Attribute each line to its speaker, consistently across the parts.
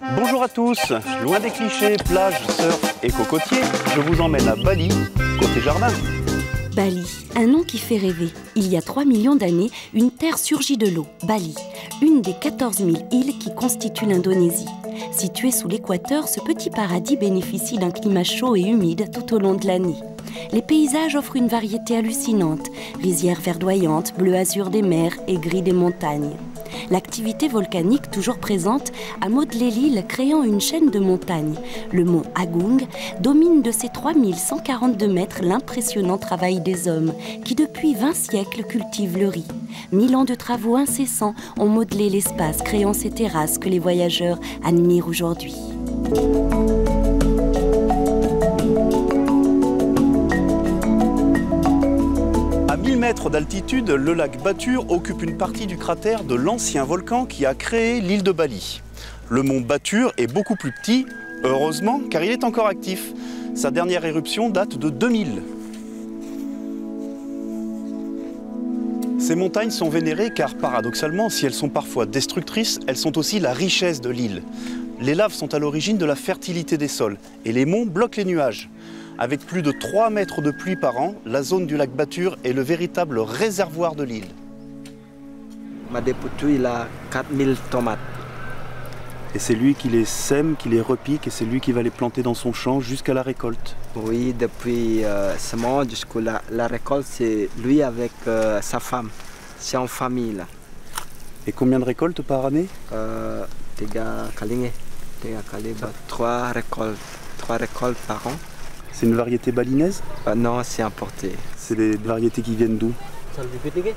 Speaker 1: Bonjour à tous, loin des clichés, plage, surf et cocotiers, je vous emmène à Bali, côté jardin.
Speaker 2: Bali, un nom qui fait rêver. Il y a 3 millions d'années, une terre surgit de l'eau, Bali, une des 14 000 îles qui constituent l'Indonésie. Situé sous l'équateur, ce petit paradis bénéficie d'un climat chaud et humide tout au long de l'année. Les paysages offrent une variété hallucinante, rizières verdoyantes, bleu azur des mers et gris des montagnes. L'activité volcanique, toujours présente, a modelé l'île créant une chaîne de montagnes. Le mont Agung domine de ses 3142 mètres l'impressionnant travail des hommes qui, depuis 20 siècles, cultivent le riz. 1000 ans de travaux incessants ont modelé l'espace, créant ces terrasses que les voyageurs admirent aujourd'hui.
Speaker 1: À 1000 mètres d'altitude, le lac Batur occupe une partie du cratère de l'ancien volcan qui a créé l'île de Bali. Le mont Batur est beaucoup plus petit, heureusement, car il est encore actif. Sa dernière éruption date de 2000. Ces montagnes sont vénérées car, paradoxalement, si elles sont parfois destructrices, elles sont aussi la richesse de l'île. Les laves sont à l'origine de la fertilité des sols et les monts bloquent les nuages. Avec plus de 3 mètres de pluie par an, la zone du lac Batur est le véritable réservoir de l'île.
Speaker 3: Madeputu, il a 4000 tomates.
Speaker 1: Et c'est lui qui les sème, qui les repique, et c'est lui qui va les planter dans son champ jusqu'à la récolte.
Speaker 3: Oui, depuis semence jusqu'à la récolte, c'est lui avec sa femme. C'est en famille là.
Speaker 1: Et combien de récoltes par année?
Speaker 3: 3 récoltes par an.
Speaker 1: C'est une variété balinaise?
Speaker 3: Non, c'est importé.
Speaker 1: C'est des variétés qui viennent d'où?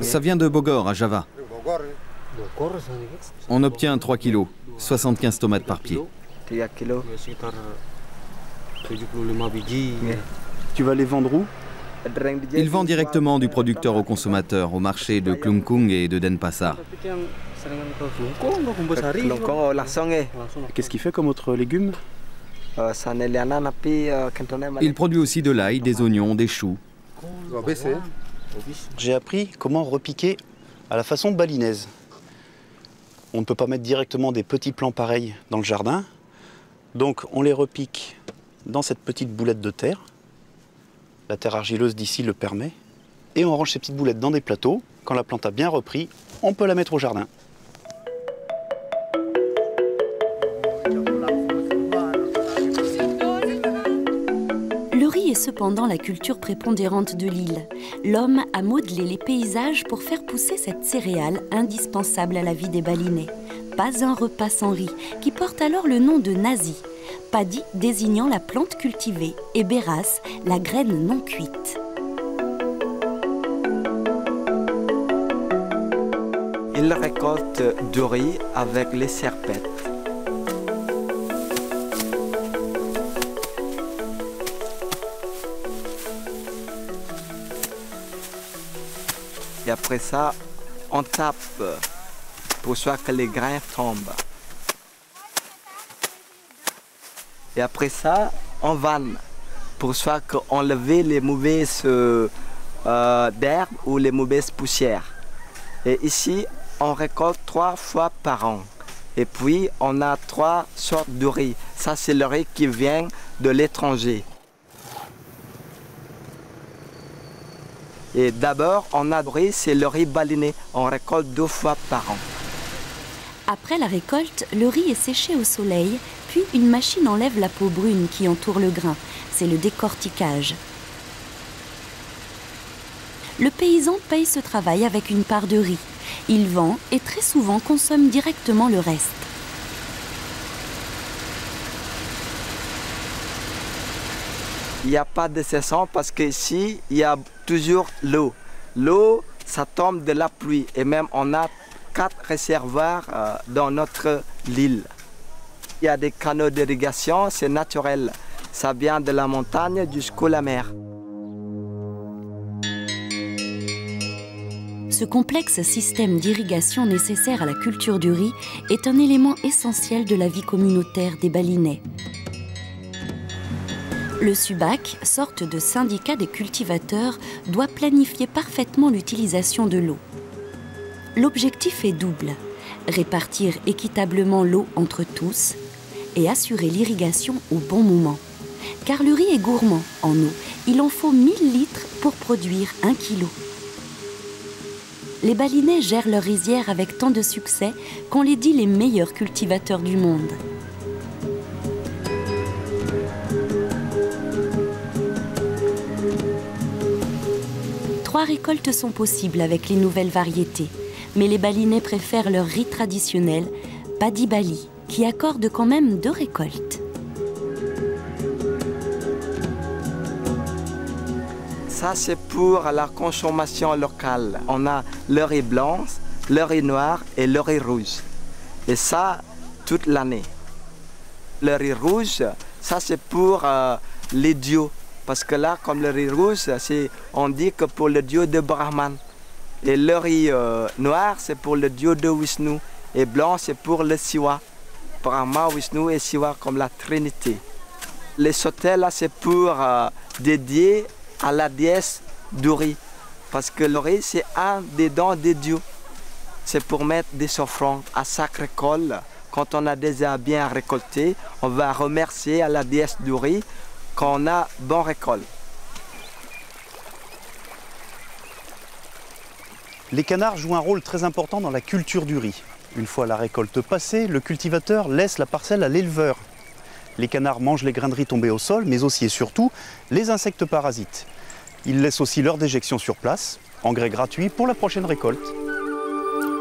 Speaker 4: Ça vient de Bogor, à Java. On obtient 3 kilos, 75 tomates par pied.
Speaker 3: 3 kilos.
Speaker 1: Tu vas les vendre où?
Speaker 4: Il vend directement du producteur au consommateur au marché de Klungkung et de Denpasar.
Speaker 1: Qu'est-ce qu'il fait comme autre légume?
Speaker 4: Il produit aussi de l'ail, des oignons, des choux.
Speaker 1: J'ai appris comment repiquer à la façon balinaise. On ne peut pas mettre directement des petits plants pareils dans le jardin. Donc on les repique dans cette petite boulette de terre. La terre argileuse d'ici le permet. Et on range ces petites boulettes dans des plateaux. Quand la plante a bien repris, on peut la mettre au jardin.
Speaker 2: Le riz est cependant la culture prépondérante de l'île. L'homme a modelé les paysages pour faire pousser cette céréale indispensable à la vie des Balinais. Pas un repas sans riz, qui porte alors le nom de nasi. Padi désignant la plante cultivée et beras, la graine non cuite.
Speaker 3: Il récolte du riz avec les serpettes. Et après ça, on tape pour que les grains tombent. Et après ça, on vanne pour enlever les mauvaises herbes ou les mauvaises poussières. Et ici, on récolte 3 fois par an. Et puis, on a 3 sortes de riz. Ça, c'est le riz qui vient de l'étranger. Et d'abord, on a le riz, c'est le riz baliné. On récolte 2 fois par an.
Speaker 2: Après la récolte, le riz est séché au soleil, puis une machine enlève la peau brune qui entoure le grain. C'est le décortiquage. Le paysan paye ce travail avec une part de riz. Il vend et très souvent consomme directement le reste.
Speaker 3: Il n'y a pas de saison parce qu'ici, il y a toujours l'eau. L'eau, ça tombe de la pluie et même on a 4 réservoirs dans notre île. Il y a des canaux d'irrigation, c'est naturel. Ça vient de la montagne jusqu'à la mer.
Speaker 2: Ce complexe système d'irrigation nécessaire à la culture du riz est un élément essentiel de la vie communautaire des Balinais. Le SUBAC, sorte de syndicat des cultivateurs, doit planifier parfaitement l'utilisation de l'eau. L'objectif est double: répartir équitablement l'eau entre tous et assurer l'irrigation au bon moment. Car le riz est gourmand en eau. Il en faut 1000 litres pour produire 1 kilo. Les Balinais gèrent leur rizière avec tant de succès qu'on les dit les meilleurs cultivateurs du monde. Trois récoltes sont possibles avec les nouvelles variétés, mais les Balinais préfèrent leur riz traditionnel, Padi Bali, qui accorde quand même 2 récoltes.
Speaker 3: Ça, c'est pour la consommation locale. On a le riz blanc, le riz noir et le riz rouge. Et ça, toute l'année. Le riz rouge, ça, c'est pour les dieux. Parce que là, comme le riz rouge, on dit que pour le dieu de Brahman. Et le riz noir, c'est pour le dieu de Vishnu. Et blanc, c'est pour le Shiva. Brahma, Vishnu et Shiva comme la Trinité. Les sautelles, là, c'est pour dédier à la déesse du riz. Parce que le riz, c'est un des dons de Dieu. C'est pour mettre des offrandes à chaque récolte. Quand on a déjà bien récolté, on va remercier à la déesse du riz qu'on a bonne récolte.
Speaker 1: Les canards jouent un rôle très important dans la culture du riz. Une fois la récolte passée, le cultivateur laisse la parcelle à l'éleveur. Les canards mangent les grains de riz tombés au sol, mais aussi et surtout les insectes parasites. Ils laissent aussi leur déjection sur place, engrais gratuit pour la prochaine récolte.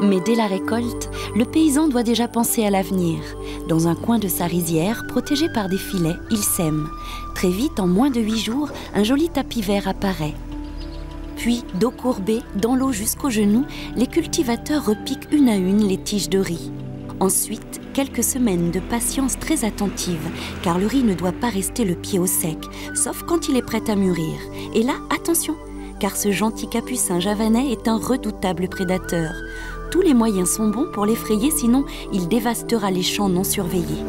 Speaker 2: Mais dès la récolte, le paysan doit déjà penser à l'avenir. Dans un coin de sa rizière, protégé par des filets, il sème. Très vite, en moins de 8 jours, un joli tapis vert apparaît. Puis, dos courbé, dans l'eau jusqu'aux genoux, les cultivateurs repiquent une à une les tiges de riz. Ensuite, quelques semaines de patience très attentive, car le riz ne doit pas rester le pied au sec, sauf quand il est prêt à mûrir. Et là, attention, car ce gentil capucin javanais est un redoutable prédateur. Tous les moyens sont bons pour l'effrayer, sinon il dévastera les champs non surveillés.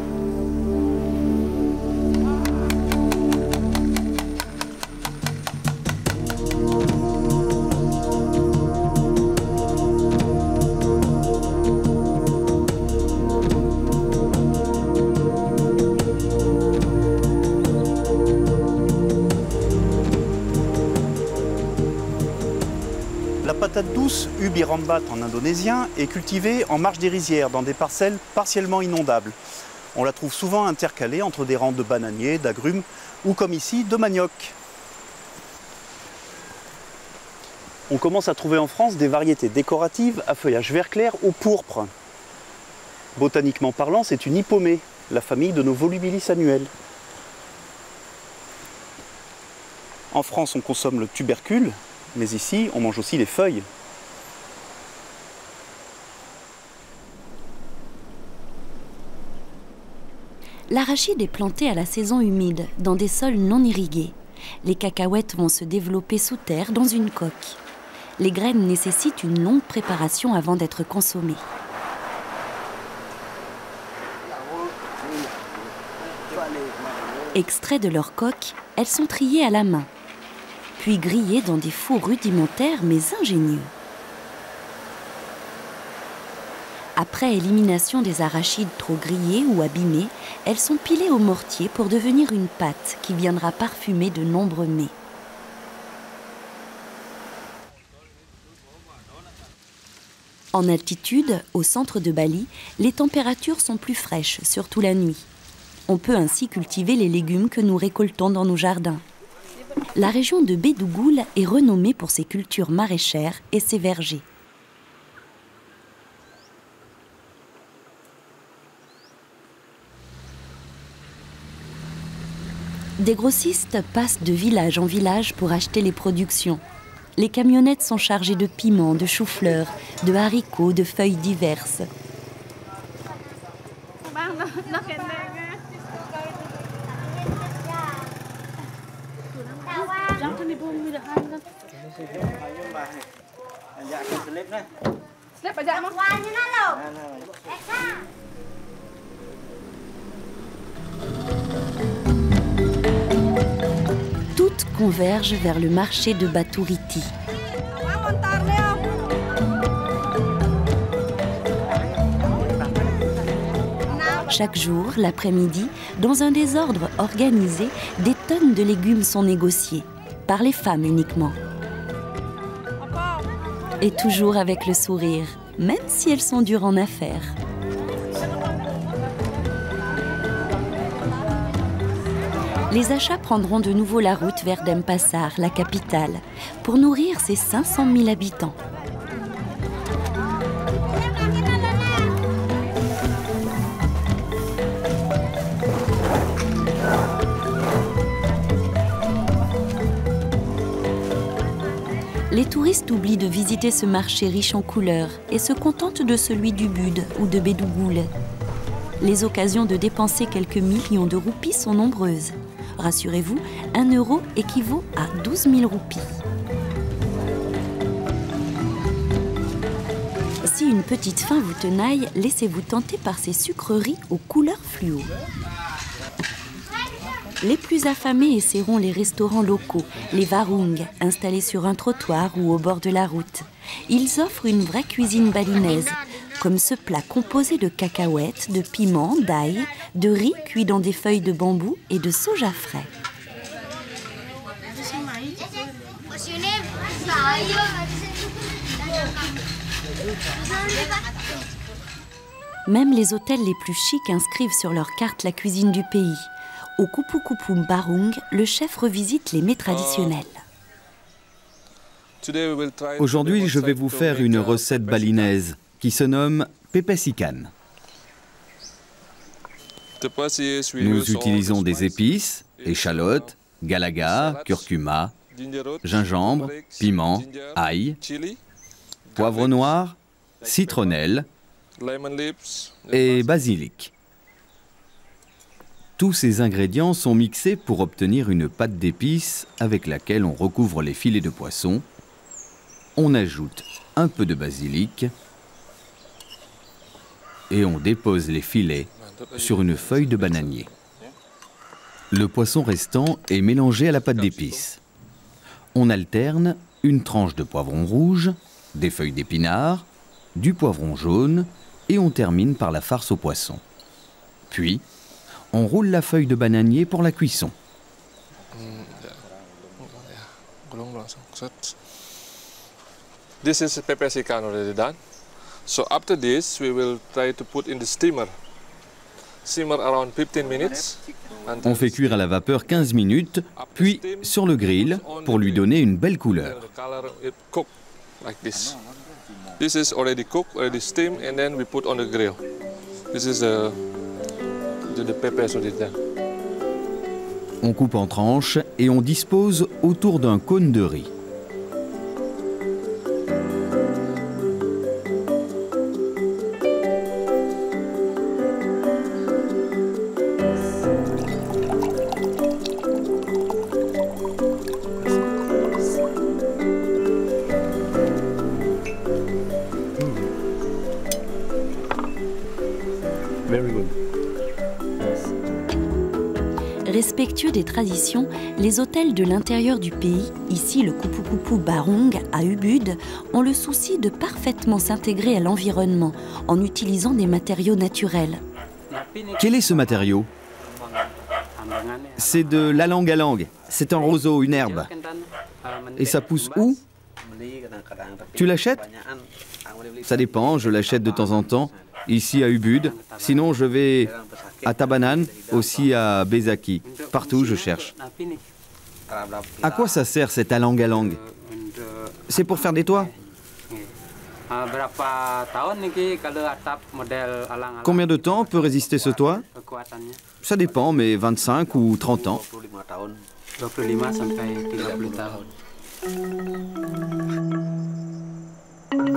Speaker 1: La patate douce, ubi rambat en indonésien, est cultivée en marge des rizières dans des parcelles partiellement inondables. On la trouve souvent intercalée entre des rangs de bananiers, d'agrumes ou comme ici de manioc. On commence à trouver en France des variétés décoratives à feuillage vert clair ou pourpre. Botaniquement parlant, c'est une hippomée, la famille de nos volubilis annuels. En France, on consomme le tubercule, mais ici, on mange aussi les feuilles.
Speaker 2: L'arachide est planté à la saison humide, dans des sols non irrigués. Les cacahuètes vont se développer sous terre dans une coque. Les graines nécessitent une longue préparation avant d'être consommées. Extraites de leur coque, elles sont triées à la main, puis grillées dans des fours rudimentaires mais ingénieux. Après élimination des arachides trop grillés ou abîmés, elles sont pilées au mortier pour devenir une pâte qui viendra parfumer de nombreux mets. En altitude, au centre de Bali, les températures sont plus fraîches, surtout la nuit. On peut ainsi cultiver les légumes que nous récoltons dans nos jardins. La région de Bedugul est renommée pour ses cultures maraîchères et ses vergers. Des grossistes passent de village en village pour acheter les productions. Les camionnettes sont chargées de piments, de choux-fleurs, de haricots, de feuilles diverses. Toutes convergent vers le marché de Baturiti. Chaque jour, l'après-midi, dans un désordre organisé, des tonnes de légumes sont négociés, par les femmes uniquement. Et toujours avec le sourire, même si elles sont dures en affaires. Les achats prendront de nouveau la route vers Denpasar, la capitale, pour nourrir ses 500 000 habitants. Les touristes oublient de visiter ce marché riche en couleurs et se contentent de celui d'Ubud ou de Bedugul. Les occasions de dépenser quelques millions de roupies sont nombreuses. Rassurez-vous, 1 euro équivaut à 12 000 roupies. Si une petite faim vous tenaille, laissez-vous tenter par ces sucreries aux couleurs fluo. Les plus affamés essaieront les restaurants locaux, les warung, installés sur un trottoir ou au bord de la route. Ils offrent une vraie cuisine balinaise, comme ce plat composé de cacahuètes, de piments, d'ail, de riz cuit dans des feuilles de bambou et de soja frais. Même les hôtels les plus chics inscrivent sur leur carte la cuisine du pays. Au Kupu Kupu Barung, le chef revisite les mets traditionnels.
Speaker 4: Aujourd'hui, je vais vous faire une recette balinaise qui se nomme pepes ikan. Nous utilisons des épices, échalotes, galaga, curcuma, gingembre, piment, ail, poivre noir, citronnelle et basilic. Tous ces ingrédients sont mixés pour obtenir une pâte d'épices avec laquelle on recouvre les filets de poisson. On ajoute un peu de basilic et on dépose les filets sur une feuille de bananier. Le poisson restant est mélangé à la pâte d'épices. On alterne une tranche de poivron rouge, des feuilles d'épinards, du poivron jaune et on termine par la farce au poisson. Puis, on roule la feuille de bananier pour la cuisson.
Speaker 5: This is pepes ikan already done. So after this, we will try to put in the steamer. Simmer around 15 minutes.
Speaker 4: On fait cuire à la vapeur 15 minutes, puis sur le grill pour lui donner une belle couleur.
Speaker 5: This is already cooked, already steamed, and then we put on the grill. This is the peppers already done.
Speaker 4: On coupe en tranches et on dispose autour d'un cône de riz.
Speaker 2: Respectueux des traditions, les hôtels de l'intérieur du pays, ici le Kupu Kupu Barung à Ubud, ont le souci de parfaitement s'intégrer à l'environnement en utilisant des matériaux naturels.
Speaker 4: Quel est ce matériau? C'est de l'alang-alang. C'est un roseau, une herbe. Et ça pousse où? Tu l'achètes? Ça dépend, je l'achète de temps en temps, ici à Ubud. Sinon, je vais à Tabanan, aussi à Bezaki. Partout, je cherche. À quoi ça sert cet alang-alang? C'est pour faire des toits? Combien de temps peut résister ce toit? Ça dépend, mais 25 ou 30 ans.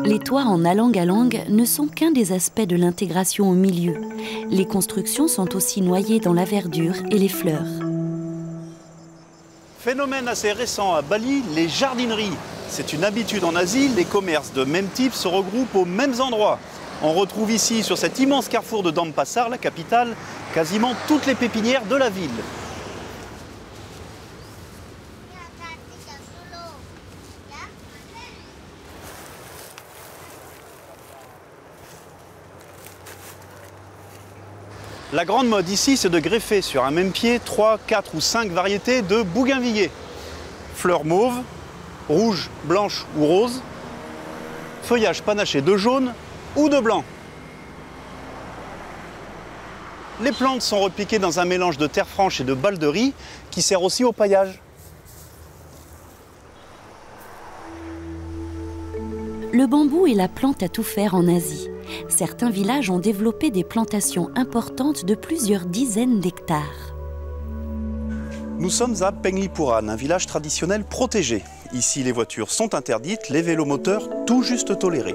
Speaker 2: Les toits en alang-alang ne sont qu'un des aspects de l'intégration au milieu. Les constructions sont aussi noyées dans la verdure et les fleurs.
Speaker 1: Phénomène assez récent à Bali, les jardineries. C'est une habitude en Asie, les commerces de même type se regroupent aux mêmes endroits. On retrouve ici, sur cet immense carrefour de Denpasar, la capitale, quasiment toutes les pépinières de la ville. La grande mode ici, c'est de greffer sur un même pied 3, 4 ou 5 variétés de bougainvilliers. Fleurs mauves, rouges, blanches ou roses, feuillage panaché de jaune ou de blanc. Les plantes sont repiquées dans un mélange de terre franche et de balles de riz qui sert aussi au paillage.
Speaker 2: Le bambou est la plante à tout faire en Asie. Certains villages ont développé des plantations importantes de plusieurs dizaines d'hectares.
Speaker 1: Nous sommes à Penglipuran, un village traditionnel protégé. Ici, les voitures sont interdites, les vélomoteurs tout juste tolérés.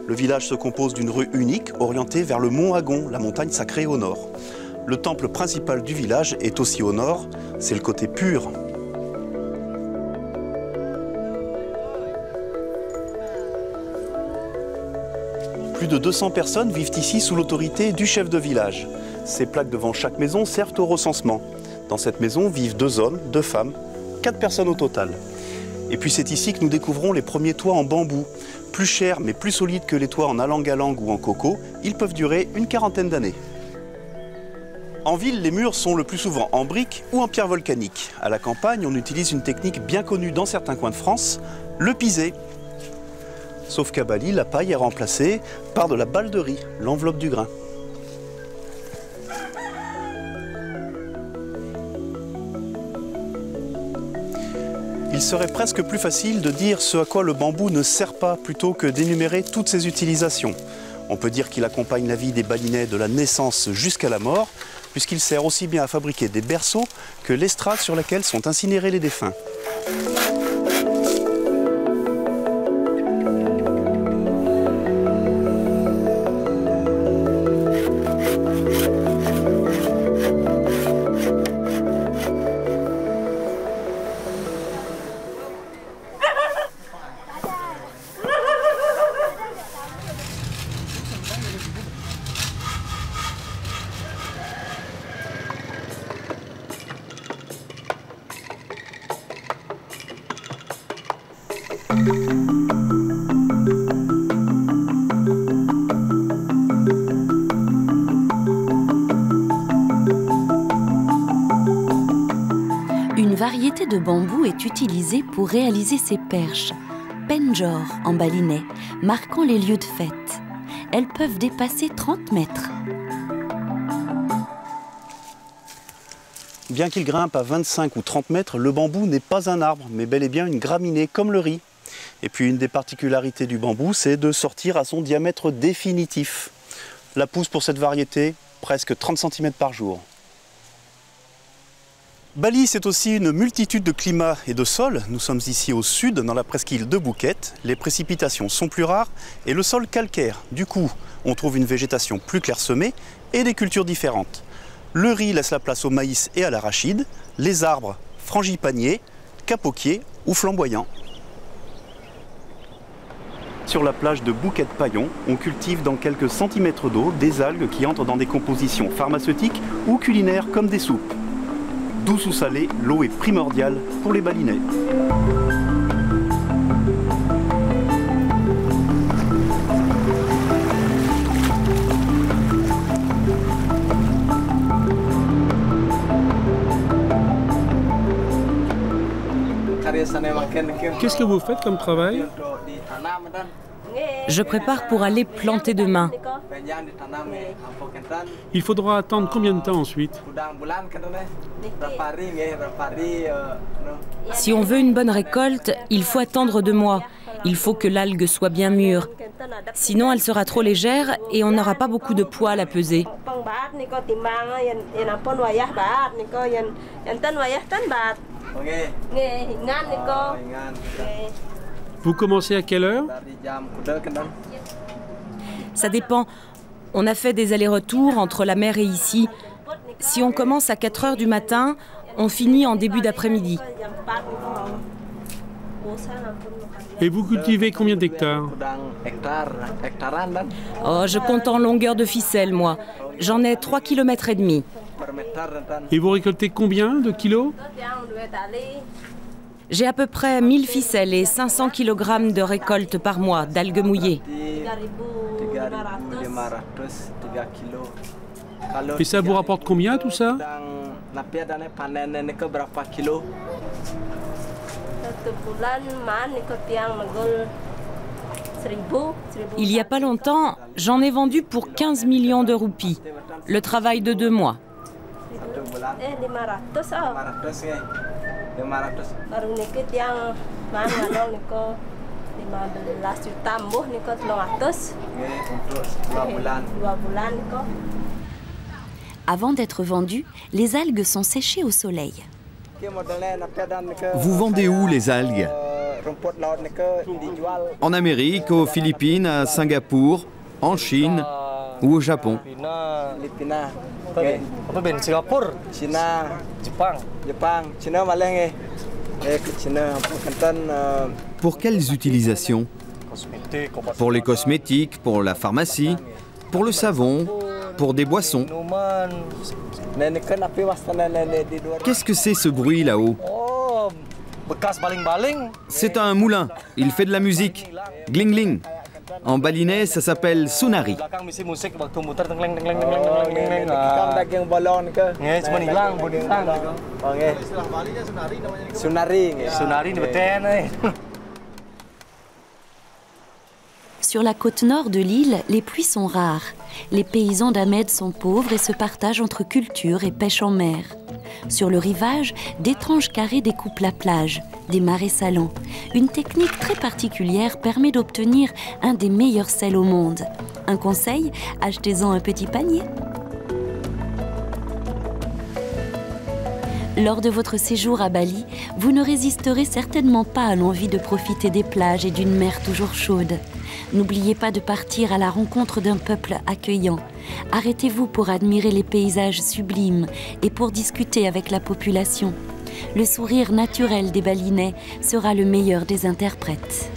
Speaker 1: Le village se compose d'une rue unique orientée vers le mont Agon, la montagne sacrée au nord. Le temple principal du village est aussi au nord, c'est le côté pur. Plus de 200 personnes vivent ici sous l'autorité du chef de village. Ces plaques devant chaque maison servent au recensement. Dans cette maison vivent 2 hommes, 2 femmes, 4 personnes au total. Et puis c'est ici que nous découvrons les premiers toits en bambou. Plus chers mais plus solides que les toits en alang-alang ou en coco, ils peuvent durer une 40aine d'années. En ville, les murs sont le plus souvent en briques ou en pierre volcanique. À la campagne, on utilise une technique bien connue dans certains coins de France, le pisé. Sauf qu'à Bali, la paille est remplacée par de la balle de riz, l'enveloppe du grain. Il serait presque plus facile de dire ce à quoi le bambou ne sert pas plutôt que d'énumérer toutes ses utilisations. On peut dire qu'il accompagne la vie des Balinais de la naissance jusqu'à la mort, puisqu'il sert aussi bien à fabriquer des berceaux que l'estrade sur laquelle sont incinérés les défunts.
Speaker 2: Une variété de bambou est utilisée pour réaliser ces perches, penjor en balinais, marquant les lieux de fête. Elles peuvent dépasser 30 mètres.
Speaker 1: Bien qu'il grimpe à 25 ou 30 mètres, le bambou n'est pas un arbre, mais bel et bien une graminée comme le riz. Et puis une des particularités du bambou, c'est de sortir à son diamètre définitif. La pousse pour cette variété, presque 30 cm par jour. Bali, c'est aussi une multitude de climats et de sols. Nous sommes ici au sud, dans la presqu'île de Phuket. Les précipitations sont plus rares et le sol calcaire. Du coup, on trouve une végétation plus clairsemée et des cultures différentes. Le riz laisse la place au maïs et à l'arachide, les arbres frangipaniers, capoquiers ou flamboyants. Sur la plage de Bukit Payong, on cultive dans quelques centimètres d'eau des algues qui entrent dans des compositions pharmaceutiques ou culinaires comme des soupes. Douce ou salée, l'eau est primordiale pour les Balinais.
Speaker 6: Qu'est-ce que vous faites comme travail?
Speaker 7: Je prépare pour aller planter demain.
Speaker 6: Il faudra attendre combien de temps ensuite?
Speaker 7: Si on veut une bonne récolte, il faut attendre 2 mois. Il faut que l'algue soit bien mûre. Sinon, elle sera trop légère et on n'aura pas beaucoup de poids à la peser.
Speaker 6: Vous commencez à quelle heure?
Speaker 7: Ça dépend. On a fait des allers-retours entre la mer et ici. Si on commence à 4 heures du matin, on finit en début d'après-midi.
Speaker 6: Et vous cultivez combien d'hectares?
Speaker 7: Oh, je compte en longueur de ficelle, moi. J'en ai 3,5 km.
Speaker 6: Et vous récoltez combien de kilos?
Speaker 7: J'ai à peu près 1000 ficelles et 500 kg de récolte par mois d'algues mouillées.
Speaker 6: Et ça vous rapporte combien tout ça?
Speaker 7: Il n'y a pas longtemps, j'en ai vendu pour 15 millions de roupies. Le travail de 2 mois.
Speaker 2: Avant d'être vendues, les algues sont séchées au soleil.
Speaker 4: Vous vendez où les algues? En Amérique, aux Philippines, à Singapour, en Chine ou au Japon? Pour quelles utilisations? Pour les cosmétiques, pour la pharmacie, pour le savon, pour des boissons. Qu'est-ce que c'est ce bruit là-haut? C'est un moulin, il fait de la musique. Gling gling. En balinais, ça s'appelle sunari.
Speaker 2: Sur la côte nord de l'île, les pluies sont rares. Les paysans d'Ahmed sont pauvres et se partagent entre culture et pêche en mer. Sur le rivage, d'étranges carrés découpent la plage, des marais salants. Une technique très particulière permet d'obtenir un des meilleurs sels au monde. Un conseil, achetez-en un petit panier. Lors de votre séjour à Bali, vous ne résisterez certainement pas à l'envie de profiter des plages et d'une mer toujours chaude. N'oubliez pas de partir à la rencontre d'un peuple accueillant. Arrêtez-vous pour admirer les paysages sublimes et pour discuter avec la population. Le sourire naturel des Balinais sera le meilleur des interprètes.